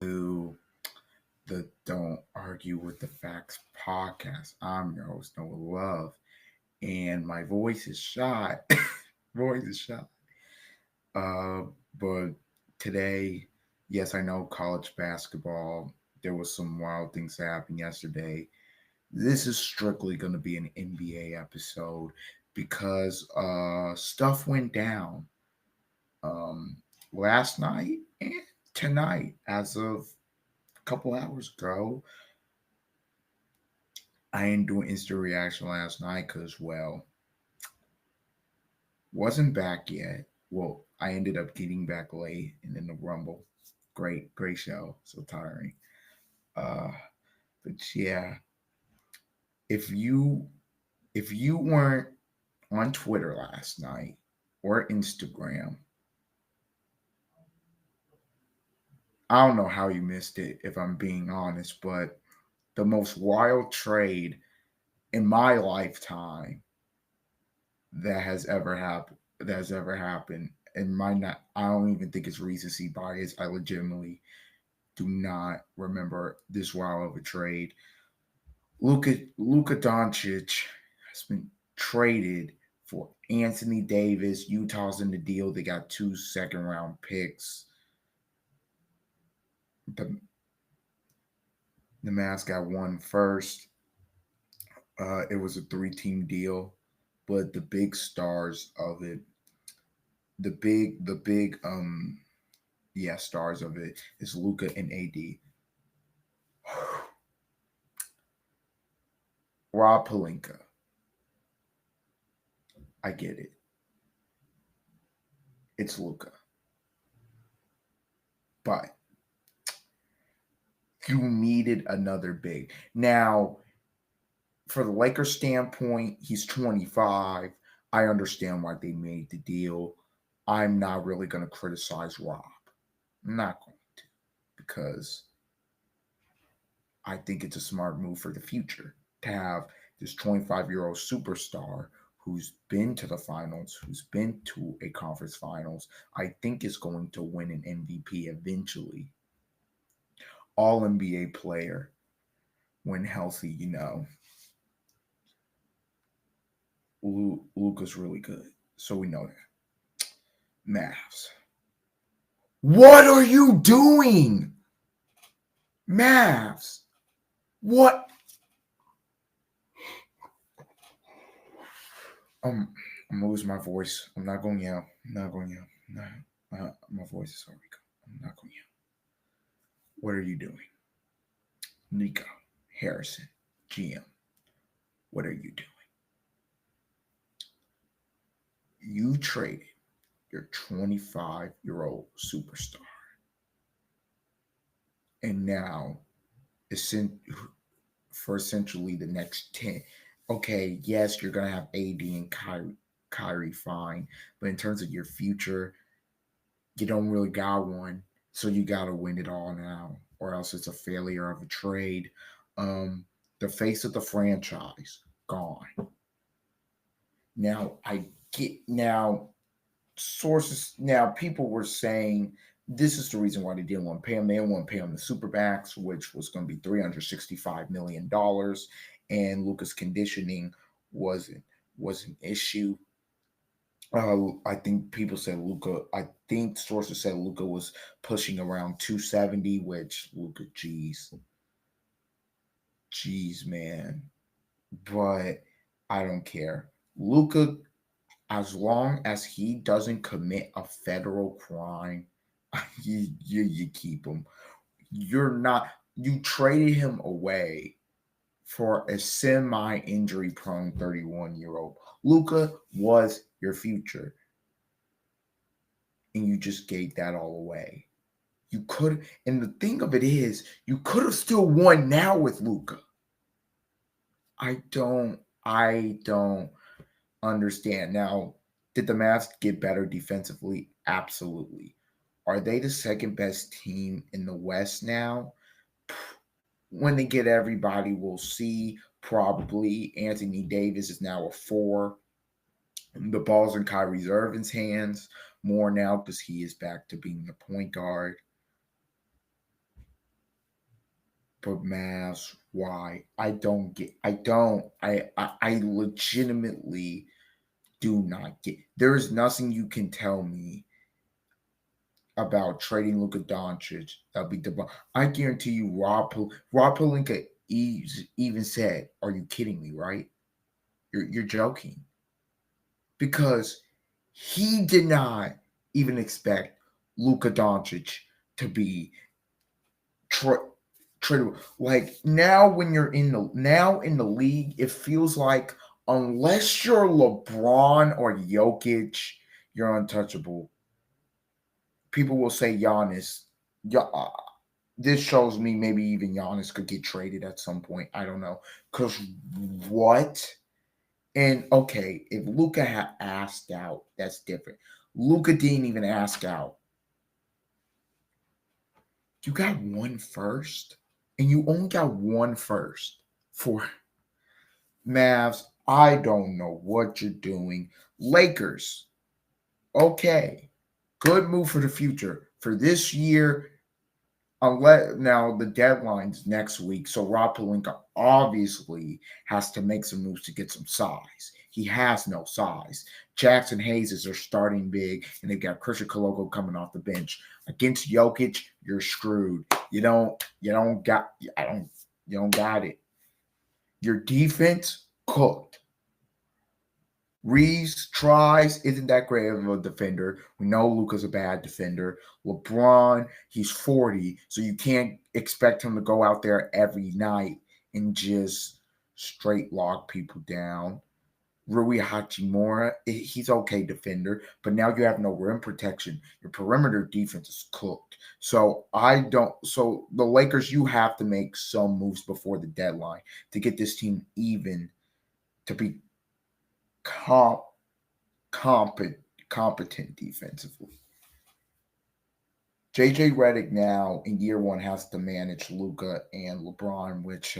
to the Don't Argue with the Facts podcast. I'm your host, Noah Love, and my voice is shot. voice is shot. Uh, but today, yes, I know college basketball. There was some wild things that happened yesterday. This is strictly going to be an NBA episode because stuff went down um, last night and tonight as of couple hours ago. I didn't do an instant reaction last night because, well, wasn't back yet. Well, I ended up getting back late and then the Rumble. Great show. So tiring. Uh, but yeah, if you if you weren't on Twitter last night or Instagram, I don't know how you missed it. If I'm being honest, but the most wild trade in my lifetime that has ever happened and might not I don't even think it's recency bias. I legitimately do not remember this wild of a trade. Luka Doncic has been traded for Anthony Davis. Utah's in the deal. They got 2 second-round picks. The the Mavs got one first. It was a three-team deal, but the big stars of it, the big yeah, stars of it is Luka and AD. Rob Palinka. I get it. It's Luka. But you needed another big. Now, for the Lakers standpoint, he's 25. I understand why they made the deal. I'm not really going to criticize Rob. I'm not going to because I think it's a smart move for the future to have this 25-year-old superstar who's been to the finals, who's been to a conference finals, I think is going to win an MVP eventually. All NBA player when healthy. Luka's really good. So we know that. Mavs. What are you doing? Mavs. What? Um, I'm gonna lose my voice. I'm not going to yell. I'm not going to yell. My voice is already gone. I'm not going to yell. What are you doing? Nico Harrison, GM. What are you doing? You traded your 25-year-old superstar. And now, for essentially the next 10. Okay, yes, you're going to have AD and Kyrie fine. But in terms of your future, you don't really got one. So you got to win it all now, or else it's a failure of a trade. Um, the face of the franchise, gone. Now, I get, now, sources, now people were saying this is the reason why they didn't want to pay him. They didn't want to pay him the supermax, which was going to be $365 million, and Luka's conditioning wasn't was an issue. I think people said Luka. I think sources said Luka was pushing around 270, which Luka, jeez, man. But I don't care. Luka, as long as he doesn't commit a federal crime, you keep him. You're not. You traded him away for a semi-injury prone 31-year-old. Luka was your future, and you just gave that all away. You could, and the thing of it is, you could have still won now with Luka. I don't understand. Now, did the Mavs get better defensively? Absolutely. Are they the second best team in the West now? When they get everybody, we'll see. Probably Anthony Davis is now a 4. The ball's in Kyrie Irving's hands more now because he is back to being the point guard. But Mavs, why? I don't get. I don't. I legitimately do not get. There is nothing you can tell me about trading Luka Doncic that'll be the. I guarantee you, Rob Pelinka even said, "Are you kidding me? Right? You're joking," because he did not even expect Luka Doncic to be tra- traded. Like now, when you're in the league, it feels like unless you're LeBron or Jokic, you're untouchable. People will say Giannis. Yeah, this shows me maybe even Giannis could get traded at some point. I don't know. Cause what? And okay, if Luka had asked out, that's different. Luka didn't even ask out. You got one first, and you only got one first for Mavs. I don't know what you're doing. Lakers, okay, good move for the future. For this year, unless now the deadline's next week, so Rob Pelinka obviously has to make some moves to get some size. He has no size. Jackson Hayes is their starting big, and they've got Christian Coloco coming off the bench. Against Jokic, you're screwed. You don't got it. Your defense cooked. Reeves tries, isn't that great of a defender. We know Luka's a bad defender. LeBron, he's 40, so you can't expect him to go out there every night and just straight lock people down. Rui Hachimura, he's okay defender, but now you have no rim protection. Your perimeter defense is cooked. So the Lakers, you have to make some moves before the deadline to get this team even to be comp competent defensively. JJ Redick now in year one has to manage Luka and LeBron, which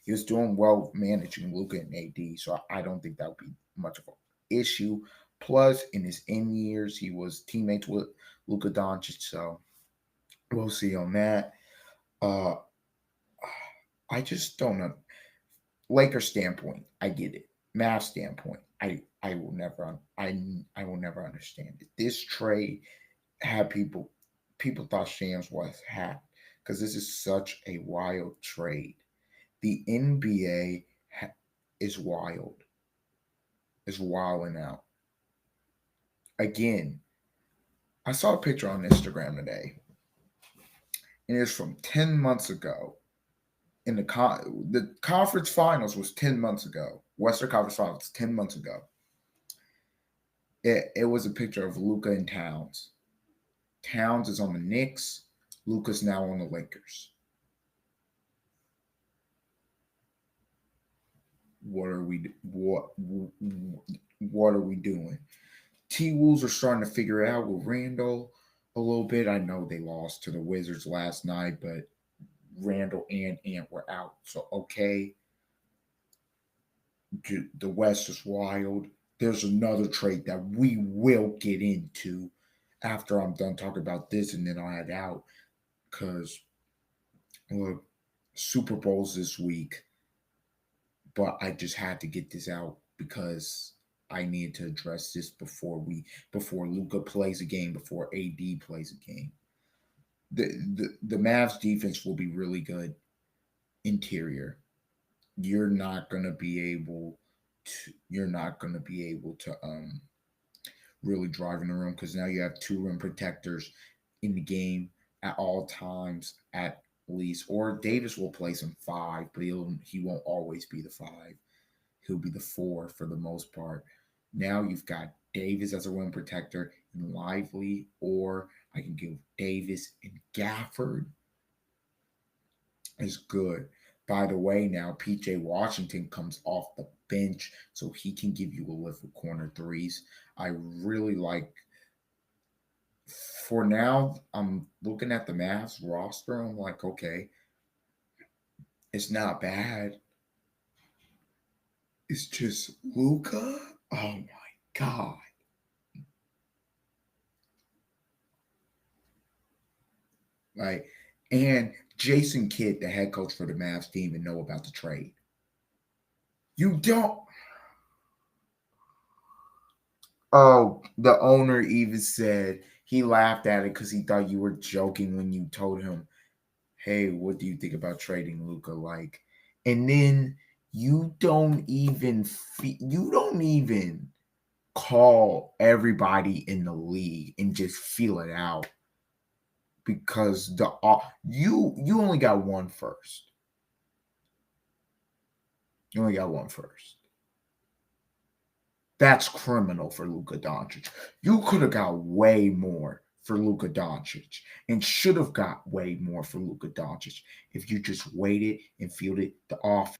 he was doing well managing Luka and AD, so I don't think that would be much of an issue. Plus, in his end years, he was teammates with Luka Doncic, so we'll see on that. Uh, I just don't know. Lakers standpoint, I get it. Mavs standpoint, I will never I will never understand it. This trade had people thought Shams was hacked because this is such a wild trade. The NBA is wild. Is wilding out. Again, I saw a picture on Instagram today, and it's from 10 months ago. In the conference finals was 10 months ago. Western Conference Finals 10 months ago. It was a picture of Luka and Towns. Towns is on the Knicks. Luka's now on the Lakers. What are we doing? T Wolves are starting to figure it out with Randall a little bit. I know they lost to the Wizards last night, but Randall and Ant were out. So okay. The West is wild. There's another trade that we will get into after I'm done talking about this, and then I'll head out because look, Super Bowl's this week, but I just had to get this out because I need to address this before Luka plays a game, before AD plays a game. The Mavs defense will be really good. Interior, you're not gonna be able to really drive in the room because now you have two rim protectors in the game at all times at least. Or Davis will play some five, but he won't always be the five. He'll be the four for the most part. Now you've got Davis as a rim protector and Lively, or I can give Davis and Gafford is good. By the way, now PJ Washington comes off the bench, so he can give you a lift with corner threes. I really like. For now, I'm looking at the Mavs roster. I'm like, okay, it's not bad. It's just Luka. Oh my god! Like And Jason Kidd, the head coach for the Mavs, didn't even know about the trade. You don't. Oh, the owner even said he laughed at it because he thought you were joking when you told him, "Hey, what do you think about trading Luka?" Like, and then you don't even call everybody in the league and just feel it out because you only got one first. You only got one first. That's criminal for Luka Doncic. You could have got way more for Luka Doncic and should have got way more for Luka Doncic if you just waited and fielded the off.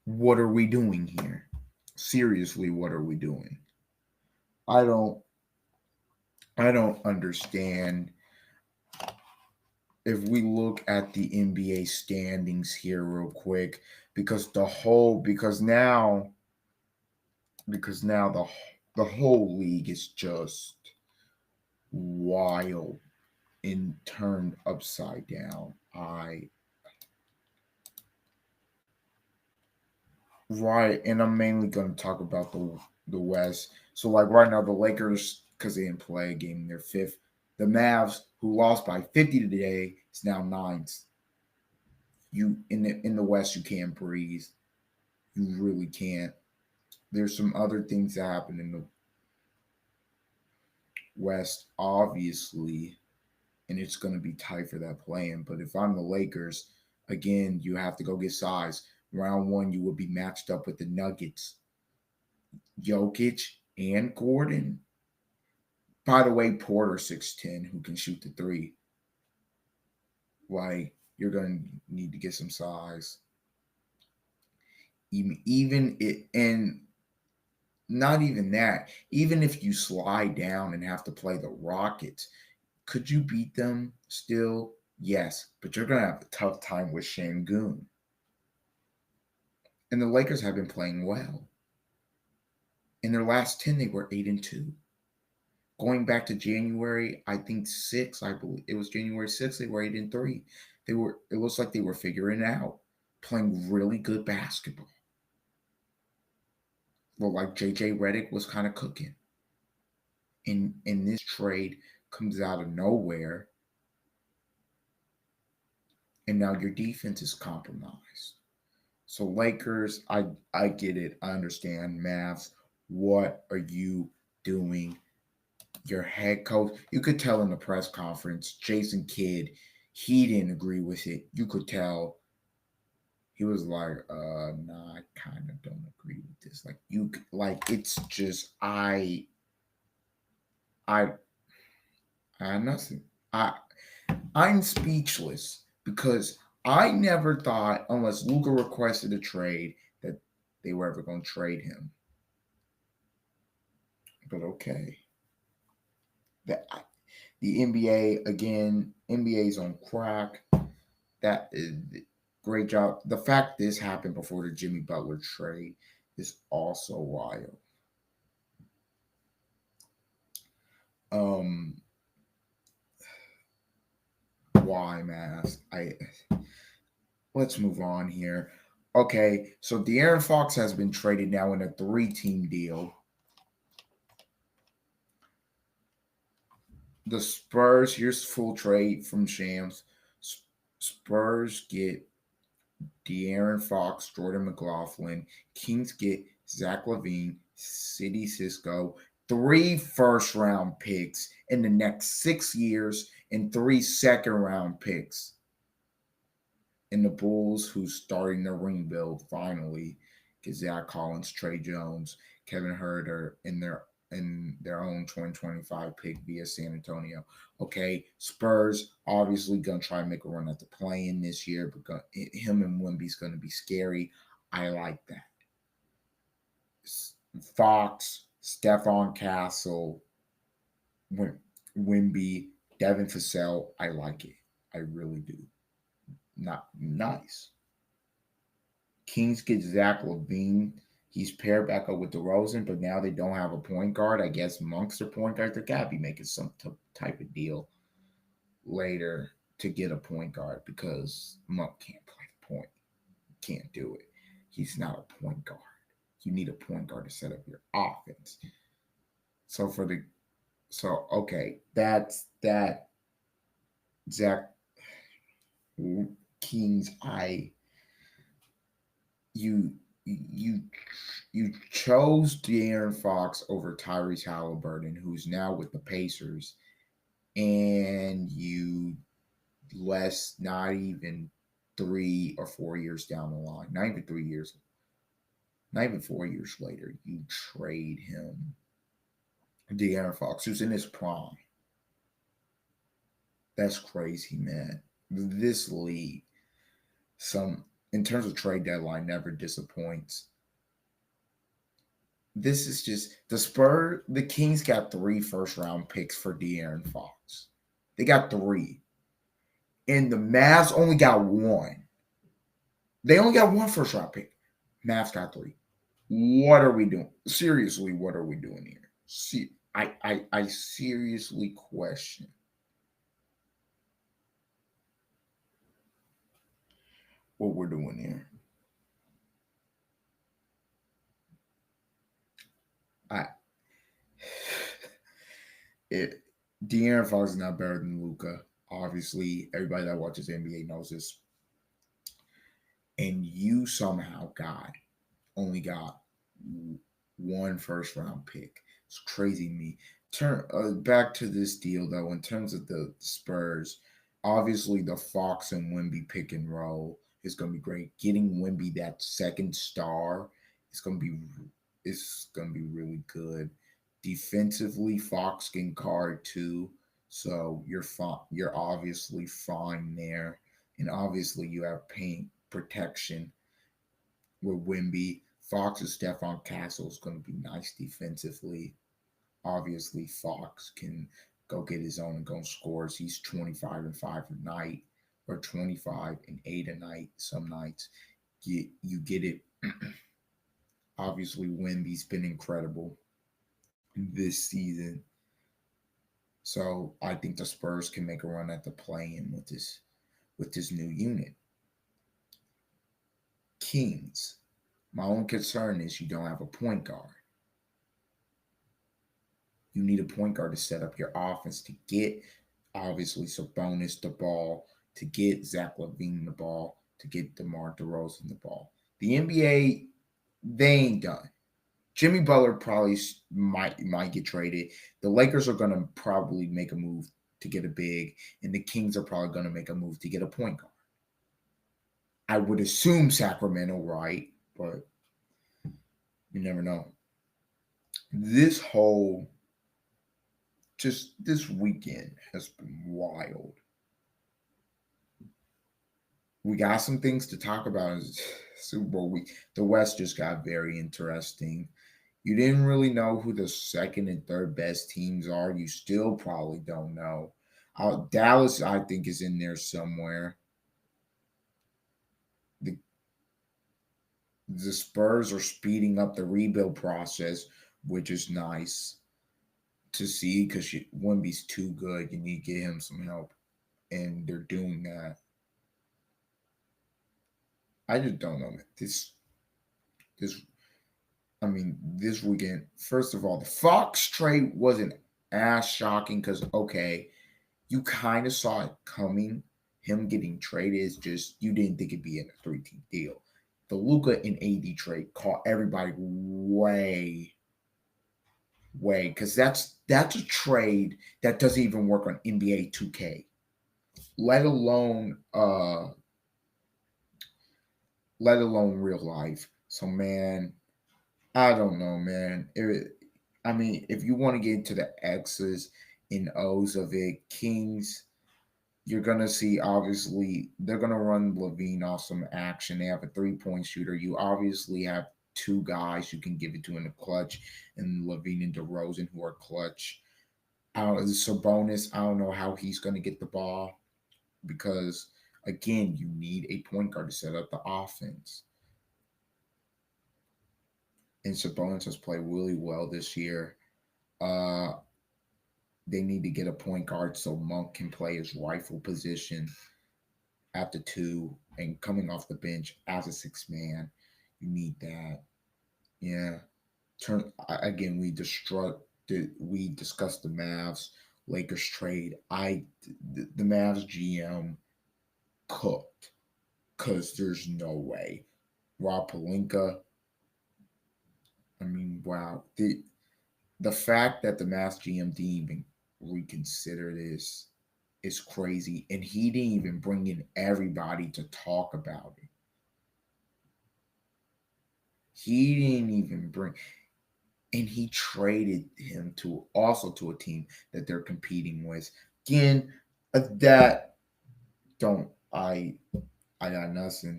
What are we doing here? Seriously, what are we doing? I don't I don't understand. If we look at the NBA standings here real quick, because now the whole league is just wild and turned upside down. I Right, and I'm mainly going to talk about the West. So like right now, the Lakers, because they didn't play a game, they're fifth. The Mavs, who lost by 50 today, is now ninth. You in the West, you can't breathe. You really can't. There's some other things that happen in the West, obviously, and it's going to be tight for that playing. But if I'm the Lakers, again, you have to go get size. Round one, you will be matched up with the Nuggets, Jokic and Gordon. By the way, Porter 6'10", who can shoot the three. Like you're going to need to get some size. Even it, and not even that. Even if you slide down and have to play the Rockets, could you beat them still? Yes, but you're going to have a tough time with Şengün. And the Lakers have been playing well. In their last 10, they were 8-2. Going back to January, I think 6, I believe it was January 6th, they were 8-3. It looks like they were figuring it out, playing really good basketball. Well, like JJ Redick was kind of cooking. And this trade comes out of nowhere, and now your defense is compromised. So Lakers, I get it. I understand. Mavs, what are you doing? Your head coach, you could tell in the press conference, Jason Kidd, he didn't agree with it. You could tell he was like, nah, I kind of don't agree with this. It's just I I nothing. I'm speechless because I never thought, unless Luka requested a trade, that they were ever going to trade him. But okay. The, the NBA, again, NBA's on crack. That is great job. The fact this happened before the Jimmy Butler trade is also wild. Um, why, Mass? Let's move on here. Okay, so De'Aaron Fox has been traded now in a 3-team deal. The Spurs, here's full trade from Shams. Spurs get De'Aaron Fox, Jordan McLaughlin. Kings get Zach LaVine, City Cisco, 3 first-round picks in the next 6 years, and 3 second-round picks. And the Bulls, who's starting their ring build finally, get Zach Collins, Trey Jones, Kevin Herter in their own 2025 pick via San Antonio. Okay, Spurs obviously gonna try and make a run at the play-in this year, but him and Wemby's gonna be scary. I like that. Fox, Stephon Castle, Wemby, Devin Vassell. I like it. I really do. Not nice. Kings get Zach LaVine. He's paired back up with DeRozan, but now they don't have a point guard. I guess Monk's their point guard. They gotta be making some type of deal later to get a point guard because Monk can't play the point. Can't do it. He's not a point guard. You need a point guard to set up your offense. So for the okay, that's that Zach King's eye. You you you chose De'Aaron Fox over Tyrese Halliburton, who's now with the Pacers, and you less not even 3 or 4 years down the line, not even 3 years, not even 4 years later, you trade him De'Aaron Fox, who's in his prime. That's crazy, man. This league, some in terms of trade deadline, never disappoints. This is just the Kings got 3 first round picks for De'Aaron Fox. They got 3. And the Mavs only got 1. They only got 1 first round pick. Mavs got 3. What are we doing? Seriously, what are we doing here? See, I seriously question what we're doing here. I it De'Aaron Fox is not better than Luka. Obviously, everybody that watches NBA knows this. And you somehow only got 1 first round pick. It's crazy to me. Turn back to this deal though. In terms of the Spurs, obviously the Fox and Wemby pick and roll is going to be great. Getting Wemby that second star is going to be really good. Defensively, Fox can guard too, so you're obviously fine there, and obviously you have paint protection with Wimby. Fox and Stephon Castle is going to be nice defensively. Obviously, Fox can go get his own and go scores. He's 25 and 5 a night, or 25 and 8 a night. Some nights, you get it. Obviously, Wimby's been incredible this season, so I think the Spurs can make a run at the play-in with this new unit. Kings. My only concern is you don't have a point guard. You need a point guard to set up your offense to get, obviously, Sabonis the ball, to get Zach LaVine the ball, to get DeMar DeRozan the ball. The NBA, they ain't done. Jimmy Butler probably might get traded. The Lakers are going to probably make a move to get a big, and the Kings are probably going to make a move to get a point guard. I would assume Sacramento, right? But you never know. This weekend has been wild. We got some things to talk about as Super Bowl week. The West just got very interesting. You didn't really know who the second and third best teams are. You still probably don't know. Dallas, I think, is in there somewhere. The Spurs are speeding up the rebuild process, which is nice to see because Wemby's too good. You need to get him some help, and they're doing that. I just don't know, man. This weekend. First of all, the Fox trade wasn't as shocking because okay, you kind of saw it coming. Him getting traded is just you didn't think it'd be in a 3-team deal. The Luka and AD trade caught everybody way because that's a trade that doesn't even work on NBA 2K, let alone real life. So man, I don't know, man. If you want to get into the X's and O's of it, Kings, you're gonna see obviously they're gonna run LaVine off some action. They have a 3-point shooter. You obviously have 2 guys you can give it to in the clutch, and LaVine and DeRozan who are clutch. Sabonis, I don't know how he's gonna get the ball because again, you need a point guard to set up the offense. And Sabonis has played really well this year. They need to get a point guard so Monk can play his rightful position at the two and coming off the bench as a six man. You need that. Yeah. Again. We discussed the Mavs Lakers trade. The Mavs GM cooked because there's no way. Rob Pelinka. I mean, wow. The fact that the Mavs GM didn't even reconsider this is crazy, and he didn't even bring in everybody to talk about it. He didn't even bring, and he traded him to a team that they're competing with. Again, that don't I got nothing.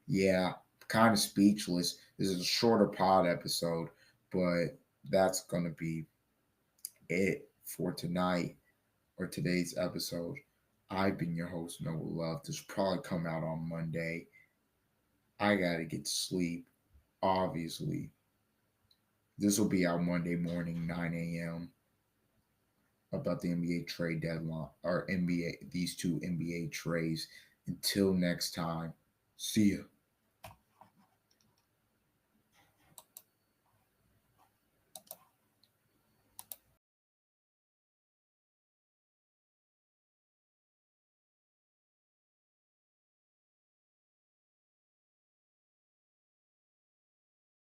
Yeah, kind of speechless. This is a shorter pod episode, but that's gonna be it for tonight or today's episode. I've been your host, Noah Love. This will probably come out on Monday. I gotta get to sleep, obviously. This will be out Monday morning, 9 a.m. about the NBA trade deadline or these two NBA trades. Until next time, see ya.